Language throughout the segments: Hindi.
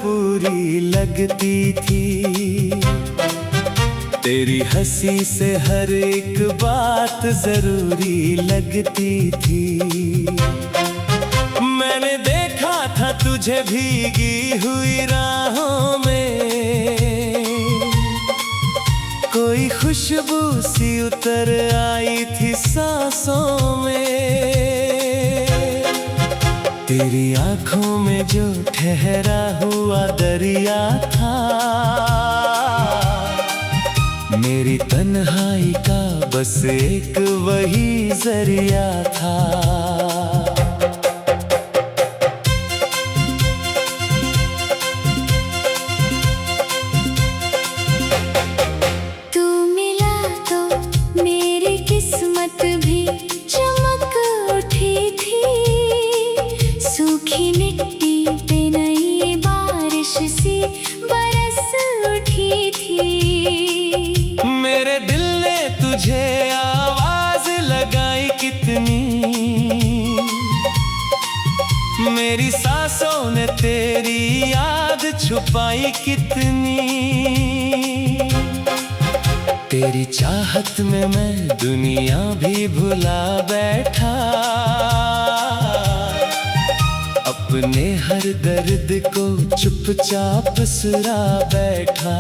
पूरी लगती थी। तेरी हंसी से हर एक बात जरूरी लगती थी। मैंने देखा था तुझे भीगी हुई राहों में, कोई खुशबू सी उतर आई थी सांसों में। तेरी आंखों में जो ठहरा हुआ दरिया था, मेरी तन्हाई का बस एक वही जरिया था। तू मिला तो मेरी किस्मत भी चमक उठी थी। सूखी मिट्टी पे नई बारिश सी बरस उठी थी। मेरे दिल ने तुझे आवाज लगाई कितनी, मेरी सांसों ने तेरी याद छुपाई कितनी। तेरी चाहत में मैं दुनिया भी भुला बैठा, अपने हर दर्द को चुपचाप सुरा बैठा।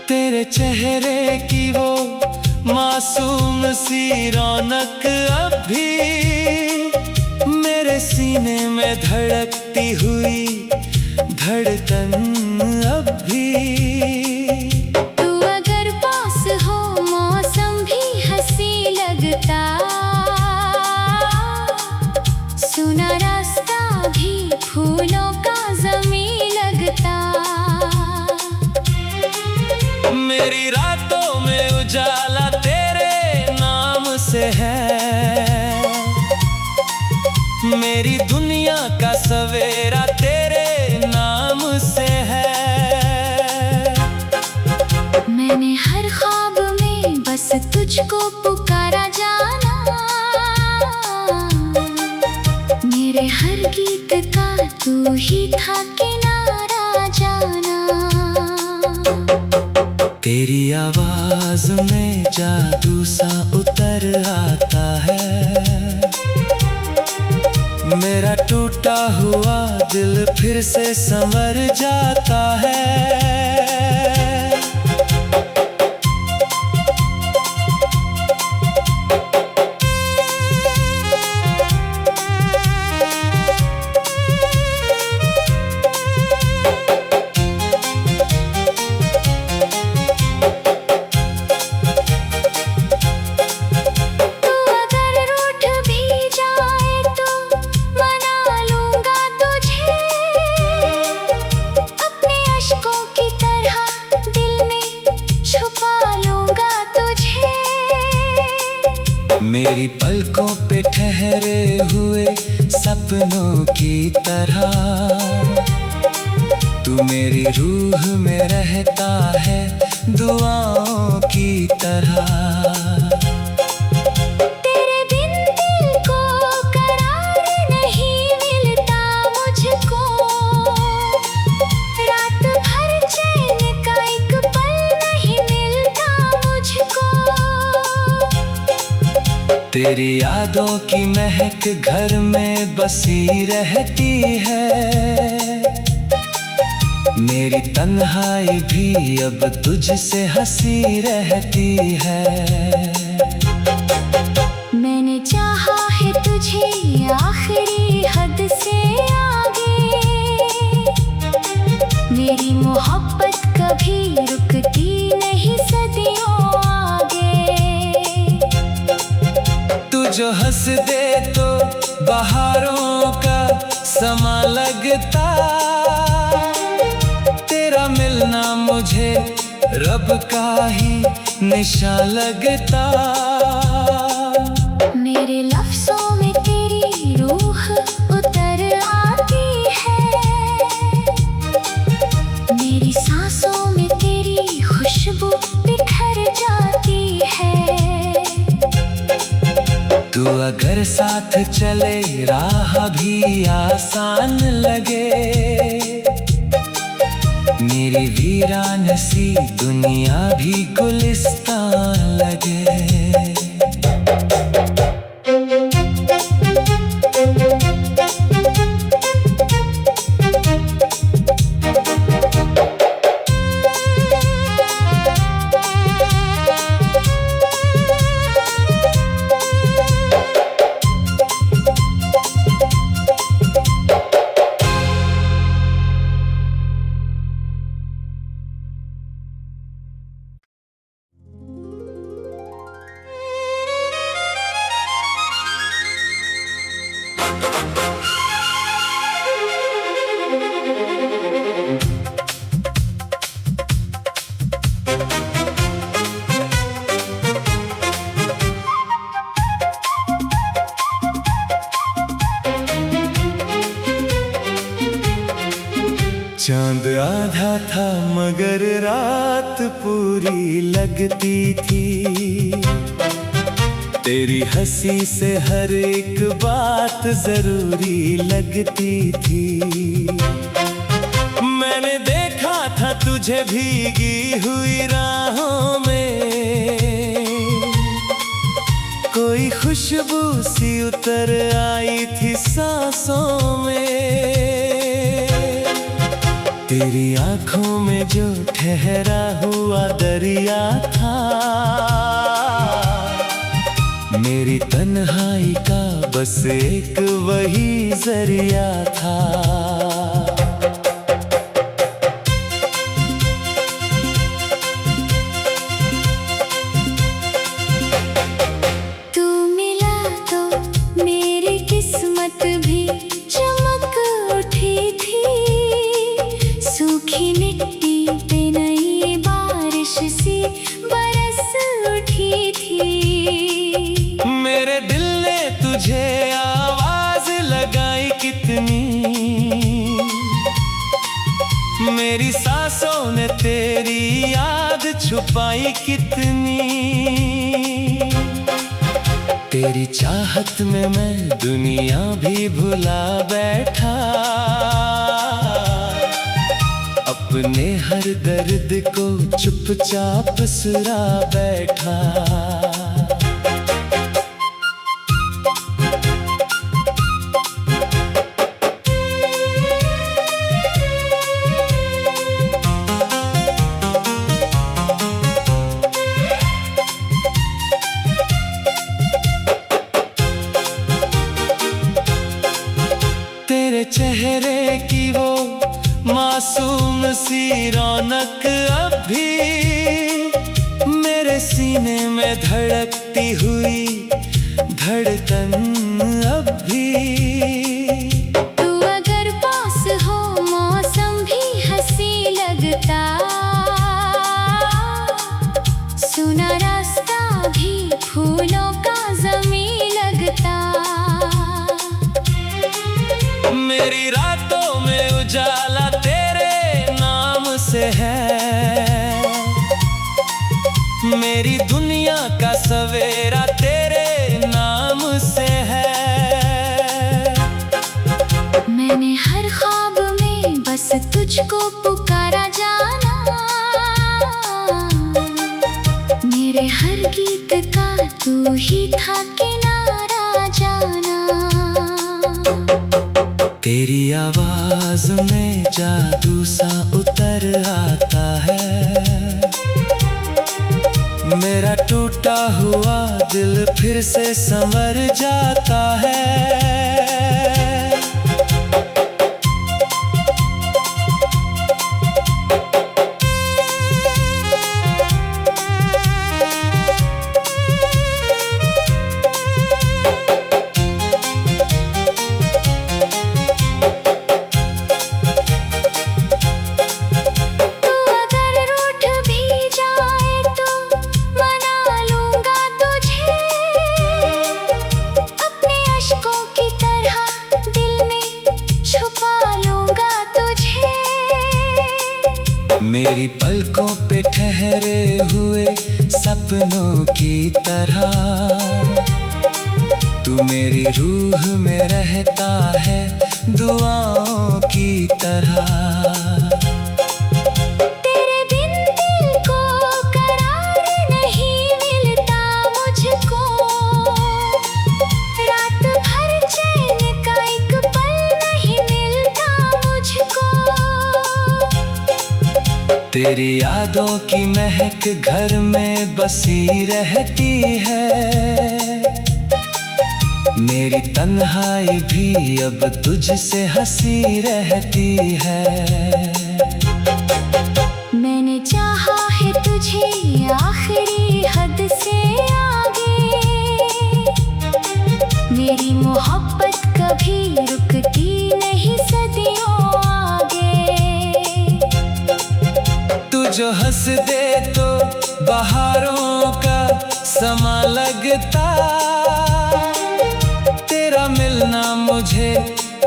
तेरे चेहरे की वो मासूम सी रौनक अब भी मेरे सीने में धड़कती हुई धड़कन अब भी। तू अगर पास हो मौसम भी हंसी लगता, सुना रास्ता भी फूलों का ज़मीं लगता। मेरी रातों में उजाला तेरे नाम से है, मेरी दुनिया का सवेरा तेरे नाम से है। मैंने हर ख्वाब में बस तुझको पुकारा जाना, मेरे हर गीत का तू ही था किनारा जाना। तेरी आवाज में जादू सा उतर आता है, मेरा टूटा हुआ दिल फिर से संवर जाता है। मेरी पलकों पे ठहरे हुए सपनों की तरह, तू मेरी रूह में रहता है दुआओं की तरह। तेरे बिन दिल को करार नहीं मिलता मुझको, रात भर चैन का एक पल नहीं मिलता मुझको। तेरी यादों की महक घर में बसी रहती है, मेरी तन्हाई भी अब तुझसे हंसी रहती है। मैंने चाहा है तुझे आखिरी हद से आगे, मेरी मोहब्बत कभी रुकती नहीं सदियों आगे। तू जो हंस दे तो बहारों का समा लगता, तेरा मिलना मुझे रब का ही निशा लगता। मेरे लफ्ज़ों में अगर साथ चले राह भी आसान लगे, मेरी वीरान सी दुनिया भी गुलिस्तान लगे। चांद आधा था मगर रात पूरी लगती थी, तेरी हंसी से हर एक बात जरूरी लगती थी। मैंने देखा था तुझे भीगी हुई राहों में, कोई खुशबू सी उतर आई थी सांसों में। तेरी आंखों में जो ठहरा हुआ दरिया था, मेरी तन्हाई का बस एक वही जरिया था। तू मिला तो मेरी किस्मत भी चमक उठी थी, सूखी मिट्टी पे नई बारिश सी बरस उठी थी। मेरे दिल ने तुझे आवाज लगाई कितनी, मेरी सांसों ने तेरी याद छुपाई कितनी। तेरी चाहत में मैं दुनिया भी भुला बैठा, अपने हर दर्द को चुपचाप सुरा बैठा। तेरे चेहरे की वो मासूम सी रौनक अब भी मेरे सीने में धड़कती हुई धड़कन अब भी। तू अगर पास हो मौसम भी हंसी लगता, सुना रास्ता भी फूलों का ज़मीं लगता। मेरी रातों में उजाला तेरे नाम से है, मेरी दुनिया का सवेरा तेरे नाम से है। मैंने हर ख्वाब में बस तुझको पुकारा जाना, मेरे हर गीत का तू ही था किनारा जाना। तेरी आवाज में जादू सा उतर आता है, मेरा टूटा हुआ दिल फिर से संवर जाता है। मेरी पलकों पे ठहरे हुए सपनों की तरह तू मेरी रूह में रहता है दुआओं की तरह। तेरे बिन दिल को करार नहीं मिलता मुझको, रात भर चैन का एक पल नहीं मिलता मुझको। तेरी यादों की महक घर में बसी रहती है, मेरी तन्हाई भी अब तुझसे हंसी रहती है। मैंने चाहा है तुझे आखिरी हद से आगे, मेरी मोहब्बत कभी रुकती नहीं सदियों आगे। तू जो हंस दे तो बहारों का समा लगता, तेरा मिलना मुझे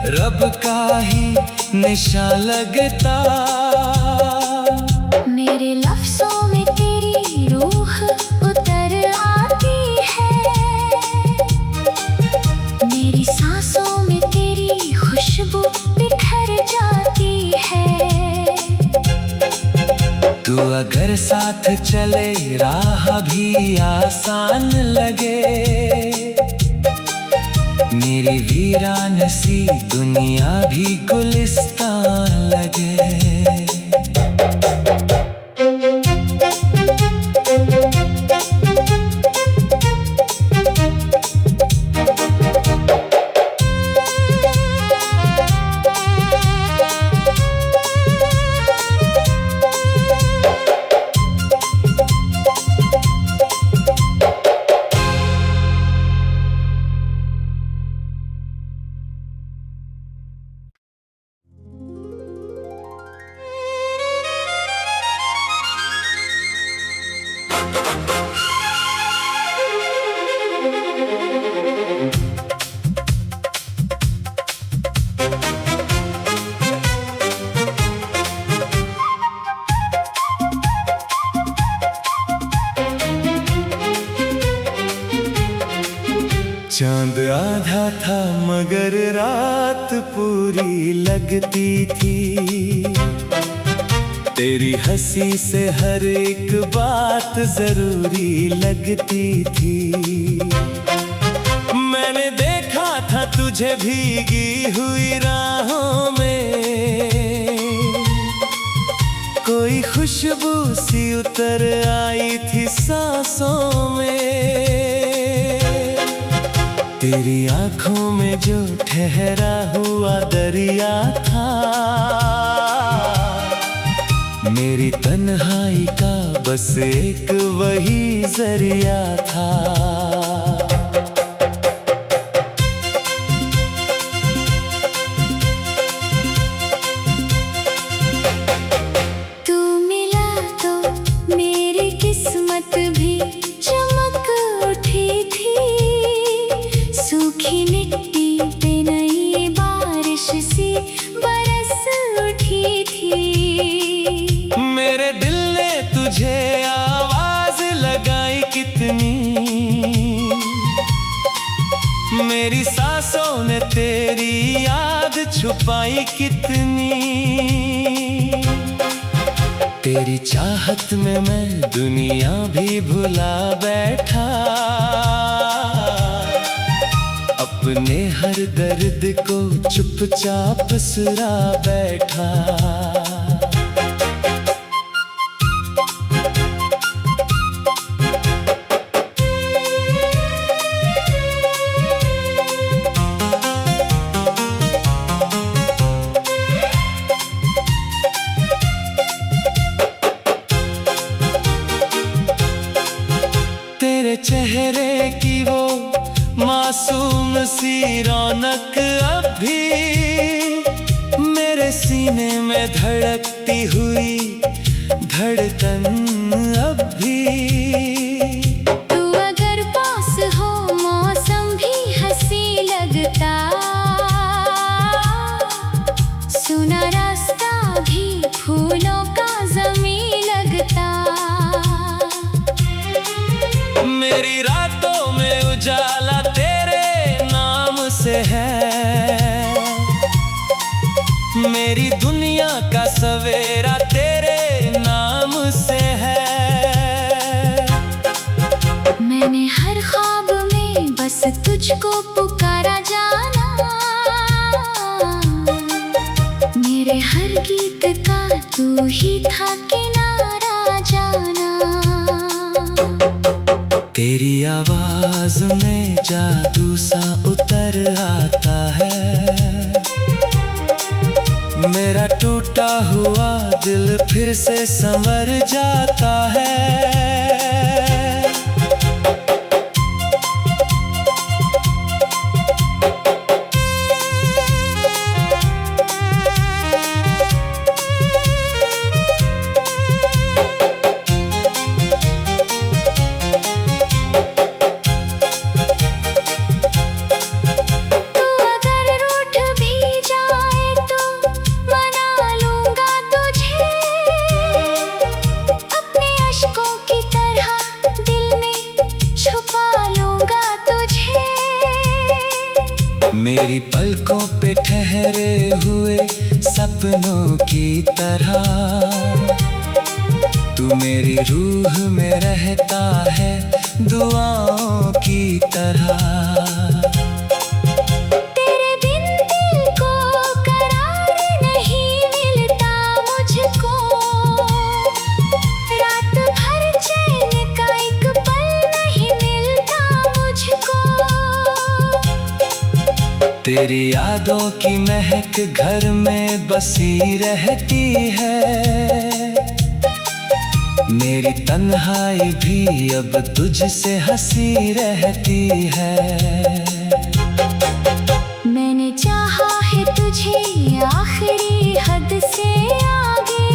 रब का ही निशा लगता। मेरे लफ्ज़ों में तेरी रूह उतर आती है, मेरी सांसों में तेरी खुशबू बिखर जाती है। तू अगर साथ चले राह भी आसान लगे, मेरी वीरान सी दुनिया भी गुलिस्तान लगे। चांद आधा था मगर रात पूरी लगती थी, तेरी हंसी से हर एक बात जरूरी लगती थी। मैंने देखा था तुझे भीगी हुई राहों में, कोई खुशबू सी उतर आई थी सांसों में। तेरी आंखों में जो ठहरा हुआ दरिया था, मेरी तन्हाई का बस एक वही जरिया था। तू मिला तो मेरी किस्मत भी चमक उठी थी, सूखी मिट्टी पे नई बारिश सी बरस उठी थी। मेरे दिल ने तुझे आवाज लगाई कितनी, मेरी सांसों ने तेरी याद छुपाई कितनी। तेरी चाहत में मैं दुनिया भी भुला बैठा, अपने हर दर्द को चुपचाप सुरा बैठा। तेरे चेहरे की वो मासूम सी रौनक अब भी मेरे सीने में धड़कती हुई धड़कन अब भी। तू अगर पास हो मौसम भी हंसी लगता, सुना रास्ता भी फूलों का ज़मीं लगता। मेरी रातों में उजाला तेरे मेरी दुनिया का सवेरा तेरे नाम से है। मैंने हर ख्वाब में बस तुझको पुकारा जाना, मेरे हर गीत का तू ही था किनारा जाना। तेरी आवाज में जादू सा उतर आता है, मेरा टूटा हुआ दिल फिर से संवर जाता है। मेरी पलकों पे ठहरे हुए सपनों की तरह तू मेरी रूह में रहता है दुआओं की तरह। तेरे बिन दिल को करार नहीं मिलता मुझको, रात भर चैन का एक पल नहीं मिलता मुझको। तेरी यादों की महक घर में बसी रहती है, मेरी तन्हाई भी अब तुझसे हंसी रहती है। मैंने चाहा है तुझे आखिरी हद से आगे,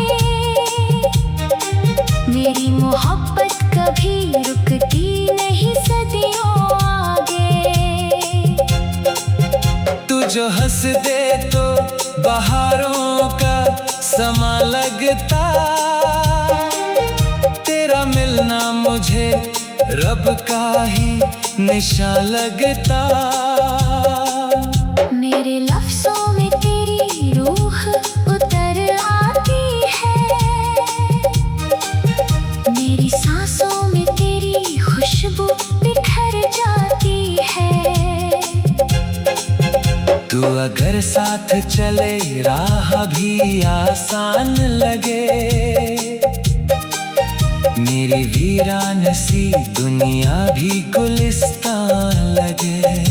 मेरी मोहब्बत कभी रुकती नहीं सदियों आगे। तू जो हंस दे तो बहारों का समा लगता, तेरा मिलना मुझे रब का ही निशा लगता। मेरे लफ्ज़ों में तेरी रूह उतर आती है, मेरी सांसों में तेरी खुशबू बिखर जाती है। तू अगर साथ चले राह भी आसान लगे, मेरी वीरान सी दुनिया भी गुलिस्तान लगे।